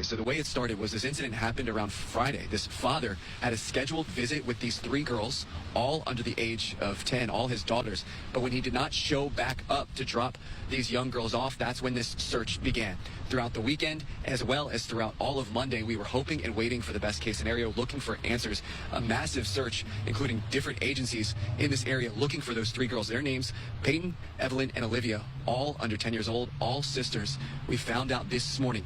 So the way it started was this incident happened around Friday. This father had a scheduled visit with these 3 girls, all under the age of 10, all his daughters. But when he did not show back up to drop these young girls off, that's when this search began. Throughout the weekend, as well as throughout all of Monday, we were hoping and waiting for the best case scenario, looking for answers. A massive search, including different agencies in this area, looking for those 3 girls. Their names, Peyton, Evelyn, and Olivia, all under 10 years old, all sisters. We found out this morning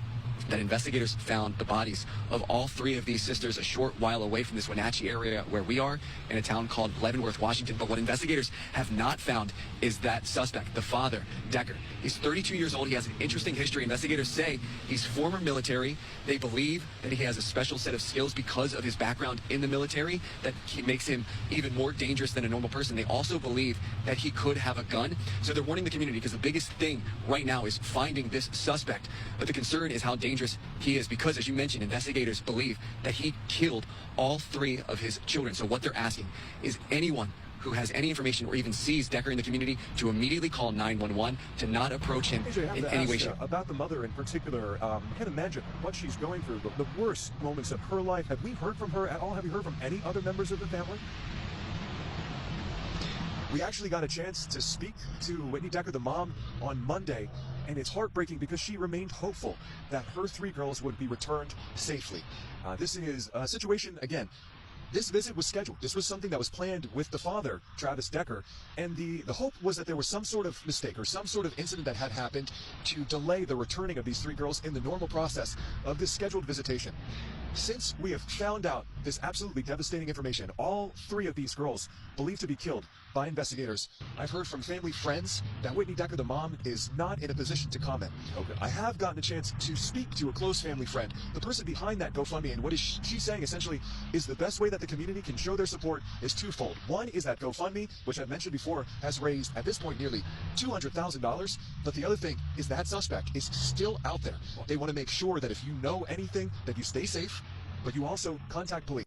that investigators found the bodies of all 3 of these sisters a short while away from this Wenatchee area where we are, in a town called Leavenworth, Washington. But what investigators have not found is that suspect, the father, Decker. He's 32 years old. He has an interesting history. Investigators say he's former military. They believe that he has a special set of skills because of his background in the military that makes him even more dangerous than a normal person. They also believe that he could have a gun. So they're warning the community because the biggest thing right now is finding this suspect. But the concern is how dangerous he is because, as you mentioned, investigators believe that he killed all 3 of his children. So what they're asking is anyone who has any information or even sees Decker in the community to immediately call 911, to not approach him in any way, shape. About the mother in particular, I can't imagine what she's going through, the worst moments of her life. Have we heard from her at all? Have you heard from any other members of the family? We actually got a chance to speak to Whitney Decker, the mom, on Monday, and it's heartbreaking because she remained hopeful that her 3 girls would be returned safely. This is a situation, again, this visit was scheduled. This was something that was planned with the father, Travis Decker, and the hope was that there was some sort of mistake or some sort of incident that had happened to delay the returning of these 3 girls in the normal process of this scheduled visitation. Since we have found out this absolutely devastating information, all 3 of these girls believed to be killed by investigators, I've heard from family friends that Whitney Decker, the mom, is not in a position to comment. Okay. I have gotten a chance to speak to a close family friend, the person behind that GoFundMe, and what is she saying essentially is the best way that the community can show their support is twofold. One is that GoFundMe, which I've mentioned before, has raised at this point nearly $200,000, but the other thing is that suspect is still out there. They want to make sure that if you know anything, that you stay safe, but you also contact police.